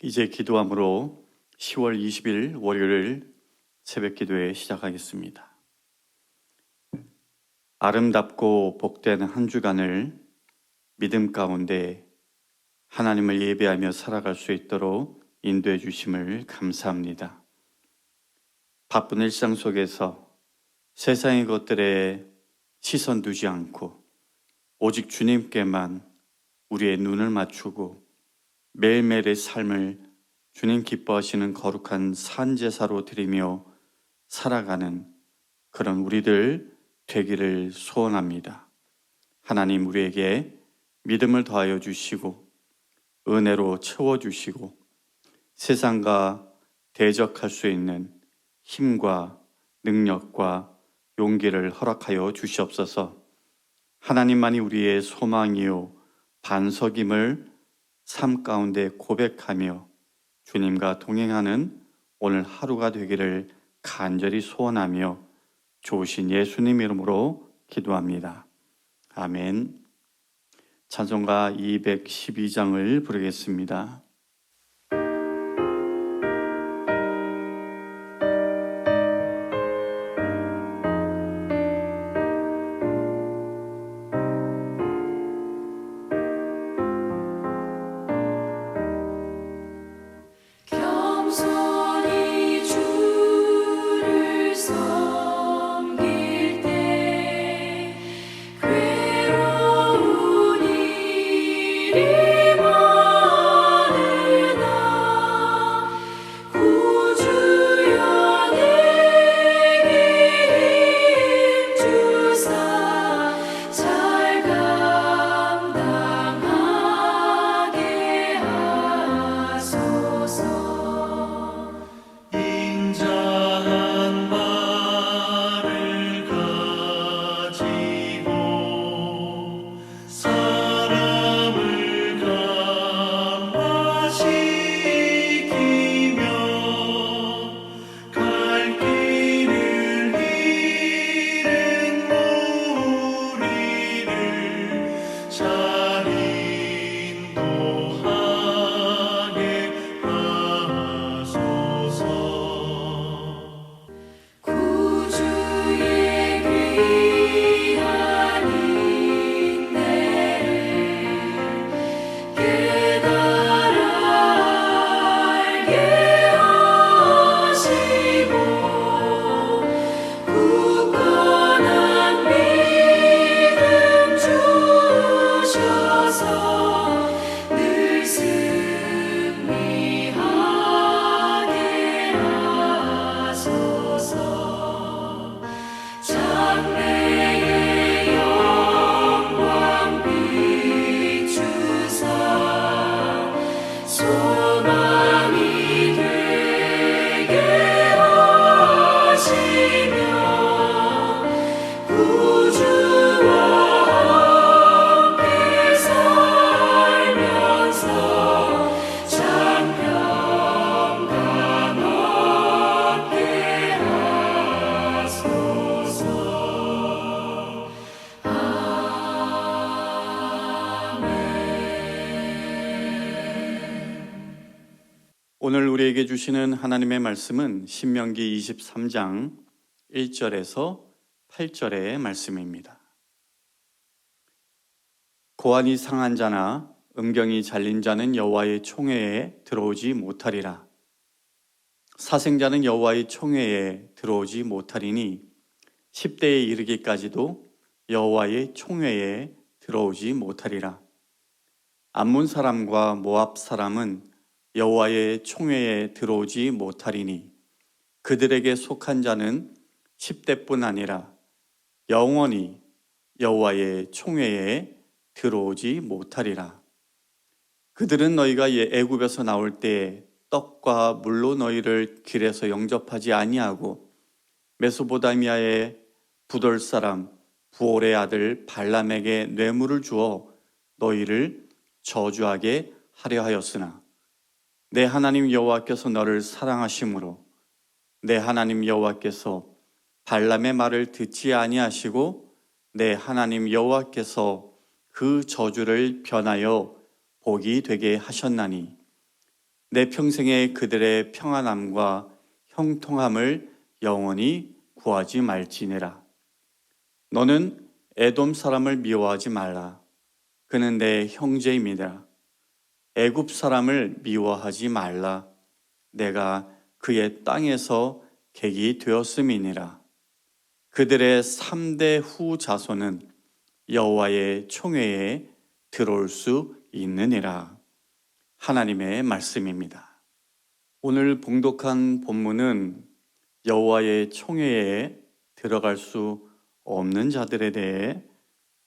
이제 기도함으로 10월 20일 월요일 새벽 기도회 시작하겠습니다. 아름답고 복된 한 주간을 믿음 가운데 하나님을 예배하며 살아갈 수 있도록 인도해 주심을 감사합니다. 바쁜 일상 속에서 세상의 것들에 시선 두지 않고 오직 주님께만 우리의 눈을 맞추고 매일매일의 삶을 주님 기뻐하시는 거룩한 산제사로 드리며 살아가는 그런 우리들 되기를 소원합니다. 하나님 우리에게 믿음을 더하여 주시고 은혜로 채워주시고 세상과 대적할 수 있는 힘과 능력과 용기를 허락하여 주시옵소서. 하나님만이 우리의 소망이요 반석임을 삶 가운데 고백하며 주님과 동행하는 오늘 하루가 되기를 간절히 소원하며 좋으신 예수님 이름으로 기도합니다. 아멘. 찬송가 212장을 부르겠습니다. 오늘 우리에게 주시는 하나님의 말씀은 신명기 23장 1절에서 8절의 말씀입니다. 고안이 상한 자나 음경이 잘린 자는 여호와의 총회에 들어오지 못하리라. 사생자는 여호와의 총회에 들어오지 못하리니 10대에 이르기까지도 여호와의 총회에 들어오지 못하리라. 암몬 사람과 모압 사람은 여호와의 총회에 들어오지 못하리니 그들에게 속한 자는 10대뿐 아니라 영원히 여호와의 총회에 들어오지 못하리라. 그들은 너희가 애굽에서 나올 때에 떡과 물로 너희를 길에서 영접하지 아니하고 메소포다미아의 부돌 사람 부올의 아들 발람에게 뇌물을 주어 너희를 저주하게 하려 하였으나 내 하나님 여호와께서 너를 사랑하심으로 내 하나님 여호와께서 발람의 말을 듣지 아니하시고 내 하나님 여호와께서 그 저주를 변하여 복이 되게 하셨나니 내 평생에 그들의 평안함과 형통함을 영원히 구하지 말지니라. 너는 에돔 사람을 미워하지 말라. 그는 내 형제임이라. 애굽 사람을 미워하지 말라. 내가 그의 땅에서 객이 되었음이니라. 그들의 3대 후 자손은 여호와의 총회에 들어올 수 있느니라. 하나님의 말씀입니다. 오늘 봉독한 본문은 여호와의 총회에 들어갈 수 없는 자들에 대해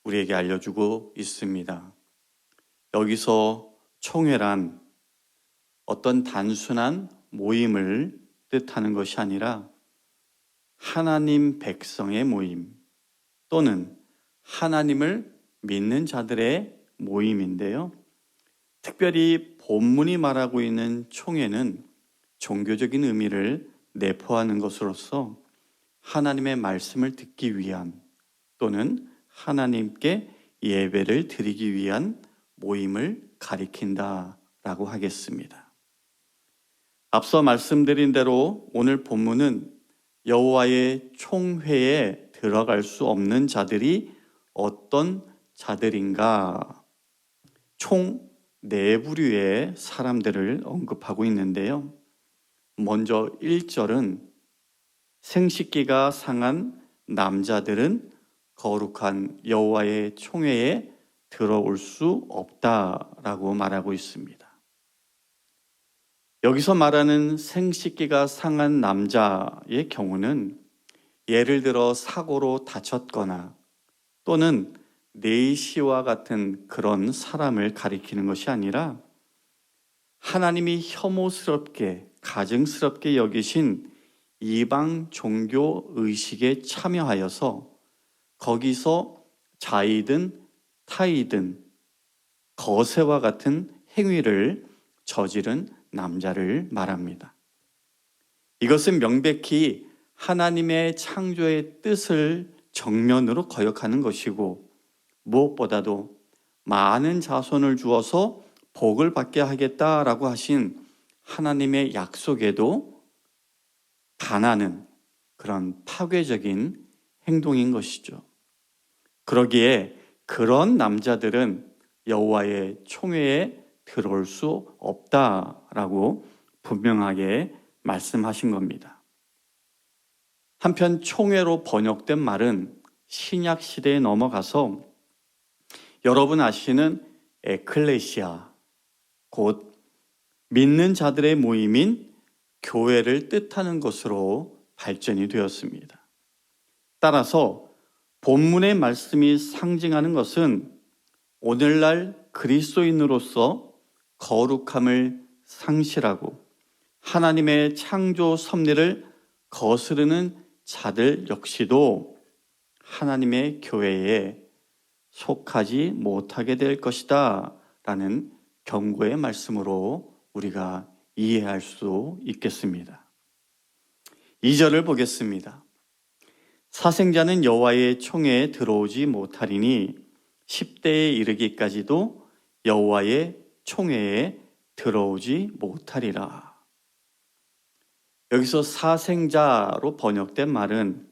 우리에게 알려주고 있습니다. 여기서 총회란 어떤 단순한 모임을 뜻하는 것이 아니라 하나님 백성의 모임 또는 하나님을 믿는 자들의 모임인데요. 특별히 본문이 말하고 있는 총회는 종교적인 의미를 내포하는 것으로서 하나님의 말씀을 듣기 위한 또는 하나님께 예배를 드리기 위한 모임을 가리킨다라고 하겠습니다. 앞서 말씀드린 대로 오늘 본문은 여호와의 총회에 들어갈 수 없는 자들이 어떤 자들인가? 총 4부류의 사람들을 언급하고 있는데요. 먼저 1절은 생식기가 상한 남자들은 거룩한 여호와의 총회에 들어올 수 없다라고 말하고 있습니다. 여기서 말하는 생식기가 상한 남자의 경우는 예를 들어 사고로 다쳤거나 또는 네이시와 같은 그런 사람을 가리키는 것이 아니라 하나님이 혐오스럽게 가증스럽게 여기신 이방 종교 의식에 참여하여서 거기서 자이든 타이든 거세와 같은 행위를 저지른 남자를 말합니다. 이것은 명백히 하나님의 창조의 뜻을 정면으로 거역하는 것이고 무엇보다도 많은 자손을 주어서 복을 받게 하겠다라고 하신 하나님의 약속에도 반하는 그런 파괴적인 행동인 것이죠. 그러기에 그런 남자들은 여호와의 총회에 들어올 수 없다라고 분명하게 말씀하신 겁니다. 한편 총회로 번역된 말은 신약 시대에 넘어가서 여러분 아시는 에클레시아, 곧 믿는 자들의 모임인 교회를 뜻하는 것으로 발전이 되었습니다. 따라서 본문의 말씀이 상징하는 것은 오늘날 그리스도인으로서 거룩함을 상실하고 하나님의 창조 섭리를 거스르는 자들 역시도 하나님의 교회에 속하지 못하게 될 것이다 라는 경고의 말씀으로 우리가 이해할 수 있겠습니다. 2절을 보겠습니다. 사생자는 여호와의 총회에 들어오지 못하리니 10대에 이르기까지도 여호와의 총회에 들어오지 못하리라. 여기서 사생자로 번역된 말은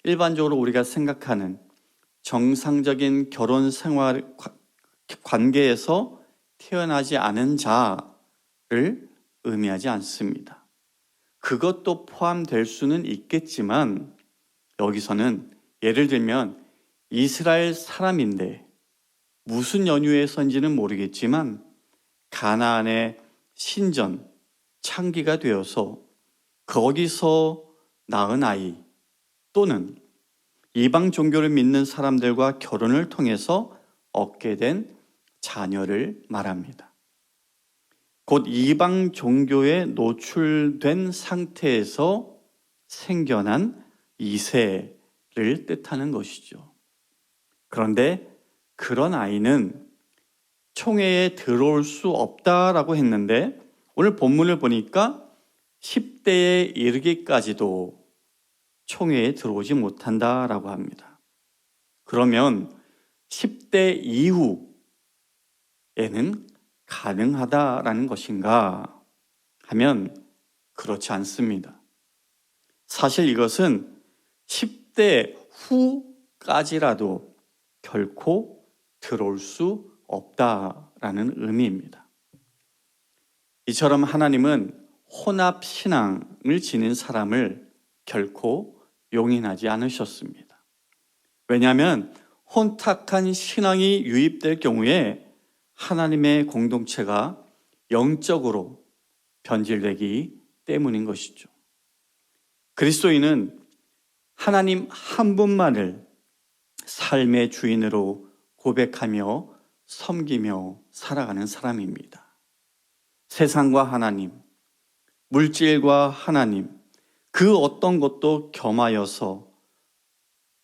일반적으로 우리가 생각하는 정상적인 결혼 생활 관계에서 태어나지 않은 자를 의미하지 않습니다. 그것도 포함될 수는 있겠지만 여기서는 예를 들면 이스라엘 사람인데 무슨 연유에선지는 모르겠지만 가나안의 신전 창기가 되어서 거기서 낳은 아이 또는 이방 종교를 믿는 사람들과 결혼을 통해서 얻게 된 자녀를 말합니다. 곧 이방 종교에 노출된 상태에서 생겨난 이세를 뜻하는 것이죠. 그런데 그런 아이는 총회에 들어올 수 없다라고 했는데 오늘 본문을 보니까 10대에 이르기까지도 총회에 들어오지 못한다라고 합니다. 그러면 10대 이후에는 가능하다라는 것인가? 하면 그렇지 않습니다. 사실 이것은 10대 후까지라도 결코 들어올 수 없다라는 의미입니다. 이처럼 하나님은 혼합신앙을 지닌 사람을 결코 용인하지 않으셨습니다. 왜냐하면 혼탁한 신앙이 유입될 경우에 하나님의 공동체가 영적으로 변질되기 때문인 것이죠. 그리스도인은 하나님 한 분만을 삶의 주인으로 고백하며 섬기며 살아가는 사람입니다. 세상과 하나님, 물질과 하나님, 그 어떤 것도 겸하여서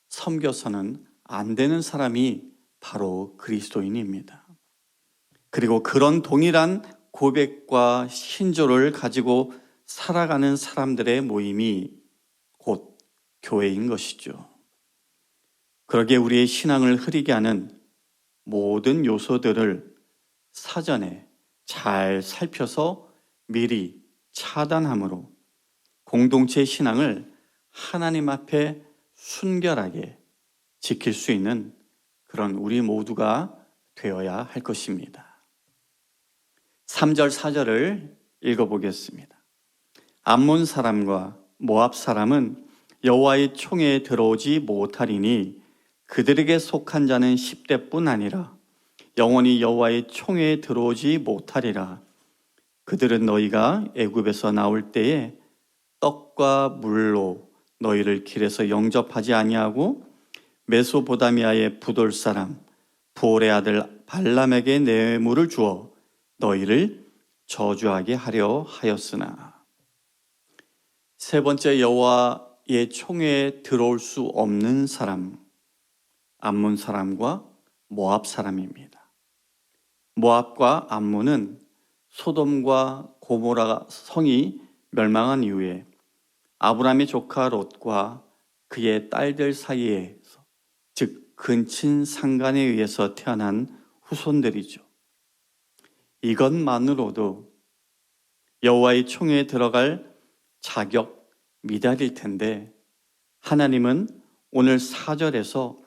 섬겨서는 안 되는 사람이 바로 그리스도인입니다. 그리고 그런 동일한 고백과 신조를 가지고 살아가는 사람들의 모임이 곧 교회인 것이죠. 그러기에 우리의 신앙을 흐리게 하는 모든 요소들을 사전에 잘 살펴서 미리 차단함으로 공동체의 신앙을 하나님 앞에 순결하게 지킬 수 있는 그런 우리 모두가 되어야 할 것입니다. 3절 4절을 읽어보겠습니다. 암몬 사람과 모압 사람은 여호와의 총회에 들어오지 못하리니 그들에게 속한 자는 10대뿐 아니라 영원히 여호와의 총회에 들어오지 못하리라. 그들은 너희가 애굽에서 나올 때에 떡과 물로 너희를 길에서 영접하지 아니하고 메소포다미아의 부돌 사람 부올의 아들 발람에게 뇌물을 주어 너희를 저주하게 하려 하였으나. 세 번째, 여호와의 총회에 들어올 수 없는 사람, 암몬 사람과 모압 사람입니다. 모압과 암몬은 소돔과 고모라 성이 멸망한 이후에 아브라함의 조카 롯과 그의 딸들 사이에서, 즉 근친 상간에 의해서 태어난 후손들이죠. 이것만으로도 여호와의 총회에 들어갈 자격 미달일 텐데 하나님은 오늘 4절에서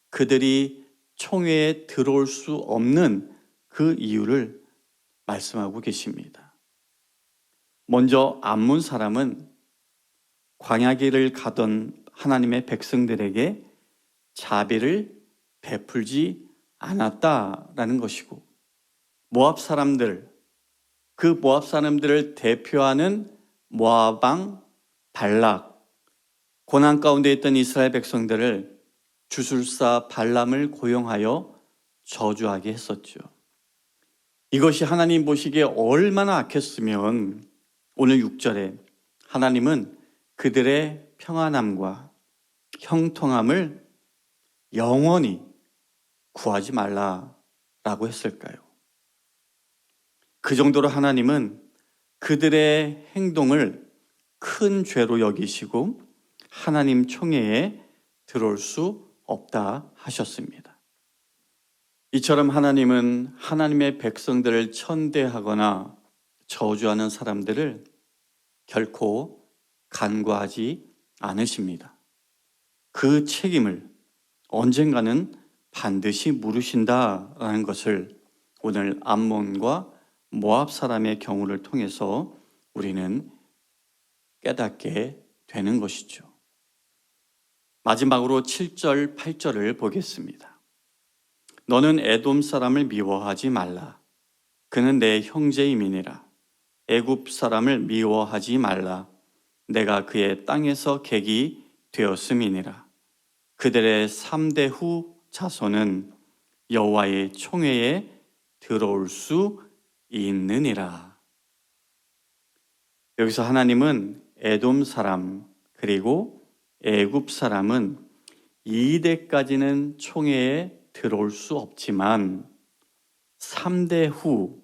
그들이 총회에 들어올 수 없는 그 이유를 말씀하고 계십니다. 먼저 암몬 사람은 광야길을 가던 하나님의 백성들에게 자비를 베풀지 않았다라는 것이고, 모압 사람들, 그 모압 사람들을 대표하는 모압 왕 발락, 고난 가운데 있던 이스라엘 백성들을 주술사 발람을 고용하여 저주하게 했었죠. 이것이 하나님 보시기에 얼마나 악했으면 오늘 6절에 하나님은 그들의 평안함과 형통함을 영원히 구하지 말라라고 했을까요? 그 정도로 하나님은 그들의 행동을 큰 죄로 여기시고 하나님 총회에 들어올 수 없다 하셨습니다. 이처럼 하나님은 하나님의 백성들을 천대하거나 저주하는 사람들을 결코 간과하지 않으십니다. 그 책임을 언젠가는 반드시 물으신다라는 것을 오늘 암몬과 모압 사람의 경우를 통해서 우리는 깨닫게 되는 것이죠. 마지막으로 7절, 8절을 보겠습니다. 너는 에돔 사람을 미워하지 말라. 그는 내 형제임이니라. 애굽 사람을 미워하지 말라. 내가 그의 땅에서 객이 되었음이니라. 그들의 3대 후 자손은 여호와의 총회에 들어올 수 있느니라. 여기서 하나님은 에돔 사람 그리고 애굽 사람은 2대까지는 총회에 들어올 수 없지만 3대 후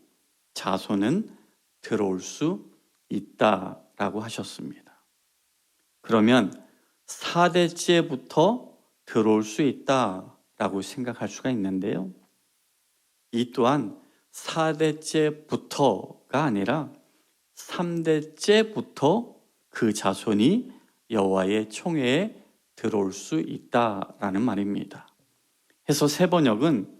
자손은 들어올 수 있다라고 하셨습니다. 그러면 4대째부터 들어올 수 있다라고 생각할 수가 있는데요. 이 또한 4대째부터가 아니라 3대째부터 그 자손이 여호와의 총회에 들어올 수 있다라는 말입니다. 해서 새 번역은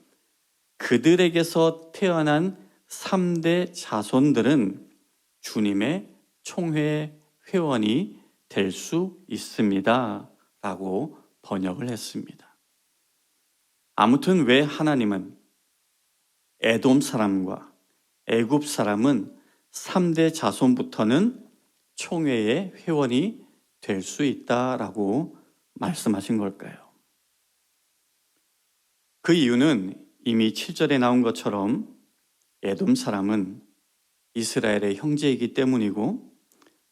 그들에게서 태어난 3대 자손들은 주님의 총회 회원이 될 수 있습니다 라고 번역을 했습니다. 아무튼 왜 하나님은 에돔 사람과 애굽 사람은 3대 자손부터는 총회의 회원이 될 수 있다라고 말씀하신 걸까요? 그 이유는 이미 7절에 나온 것처럼 에돔 사람은 이스라엘의 형제이기 때문이고,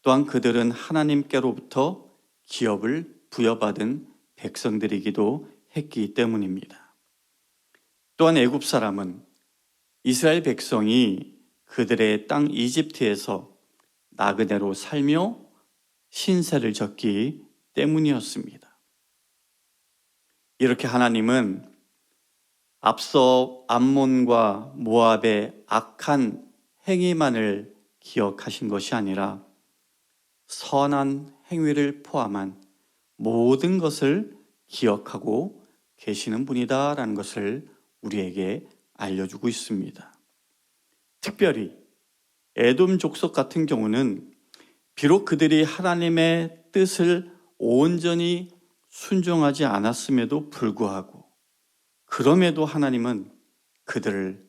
또한 그들은 하나님께로부터 기업을 부여받은 백성들이기도 했기 때문입니다. 또한 애굽 사람은 이스라엘 백성이 그들의 땅 이집트에서 나그네로 살며 신세를 졌기 때문이었습니다. 이렇게 하나님은 앞서 암몬과 모압의 악한 행위만을 기억하신 것이 아니라 선한 행위를 포함한 모든 것을 기억하고 계시는 분이다라는 것을 우리에게 알려주고 있습니다. 특별히 에돔 족속 같은 경우는 비록 그들이 하나님의 뜻을 온전히 순종하지 않았음에도 불구하고, 그럼에도 하나님은 그들을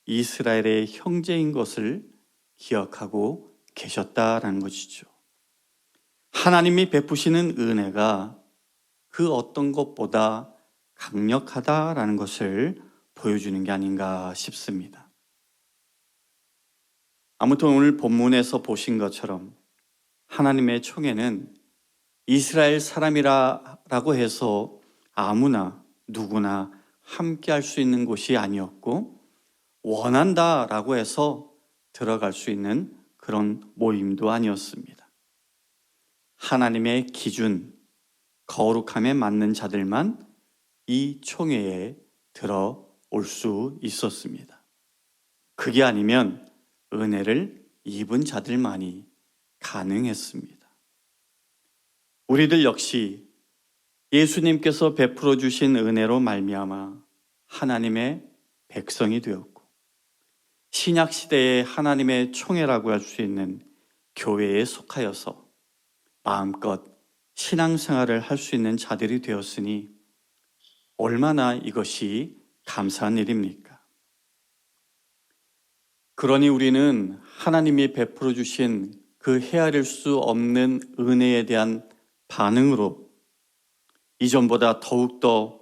이스라엘의 형제인 것을 기억하고 계셨다라는 것이죠. 하나님이 베푸시는 은혜가 그 어떤 것보다 강력하다라는 것을 보여주는 게 아닌가 싶습니다. 아무튼 오늘 본문에서 보신 것처럼 하나님의 총회는 이스라엘 사람이라고 해서 아무나 누구나 함께 할 수 있는 곳이 아니었고, 원한다라고 해서 들어갈 수 있는 그런 모임도 아니었습니다. 하나님의 기준, 거룩함에 맞는 자들만 이 총회에 들어올 수 있었습니다. 그게 아니면 은혜를 입은 자들만이 가능했습니다. 우리들 역시 예수님께서 베풀어 주신 은혜로 말미암아 하나님의 백성이 되었고, 신약 시대의 하나님의 총회라고 할 수 있는 교회에 속하여서 마음껏 신앙생활을 할 수 있는 자들이 되었으니 얼마나 이것이 감사한 일입니까? 그러니 우리는 하나님이 베풀어 주신 그 헤아릴 수 없는 은혜에 대한 반응으로 이전보다 더욱더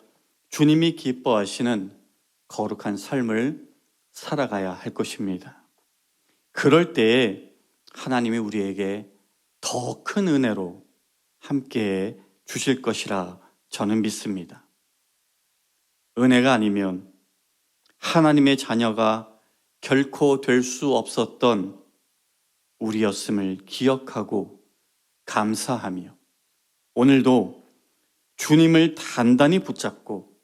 주님이 기뻐하시는 거룩한 삶을 살아가야 할 것입니다. 그럴 때에 하나님이 우리에게 더 큰 은혜로 함께 주실 것이라 저는 믿습니다. 은혜가 아니면 하나님의 자녀가 결코 될 수 없었던 우리였음을 기억하고 감사하며, 오늘도 주님을 단단히 붙잡고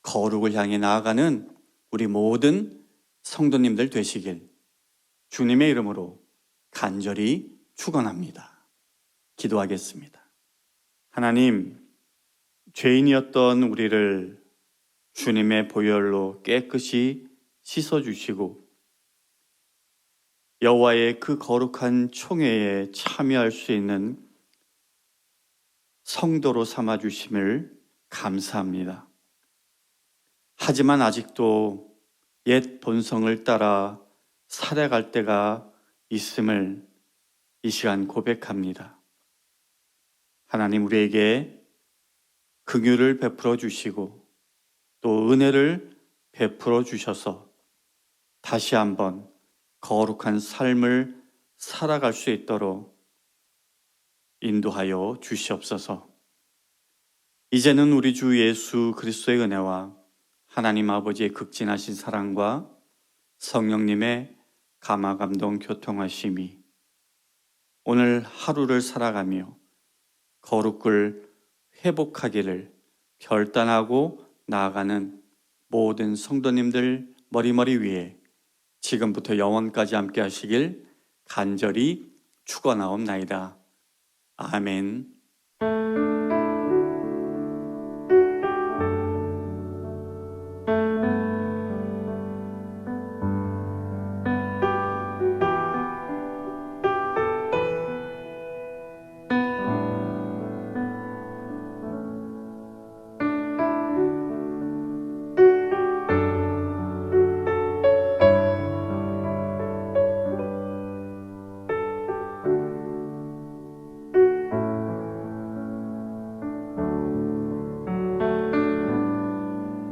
거룩을 향해 나아가는 우리 모든 성도님들 되시길 주님의 이름으로 간절히 축원합니다. 기도하겠습니다. 하나님, 죄인이었던 우리를 주님의 보혈로 깨끗이 씻어주시고 여호와의 그 거룩한 총회에 참여할 수 있는 성도로 삼아주심을 감사합니다. 하지만 아직도 옛 본성을 따라 살아갈 때가 있음을 이 시간 고백합니다. 하나님, 우리에게 긍휼을 베풀어 주시고 또 은혜를 베풀어 주셔서 다시 한번 거룩한 삶을 살아갈 수 있도록 인도하여 주시옵소서. 이제는 우리 주 예수 그리스도의 은혜와 하나님 아버지의 극진하신 사랑과 성령님의 감화감동 교통하심이 오늘 하루를 살아가며 거룩을 회복하기를 결단하고 나아가는 모든 성도님들 머리머리 위에 지금부터 영원까지 함께 하시길 간절히 축원하옵나이다. 아멘.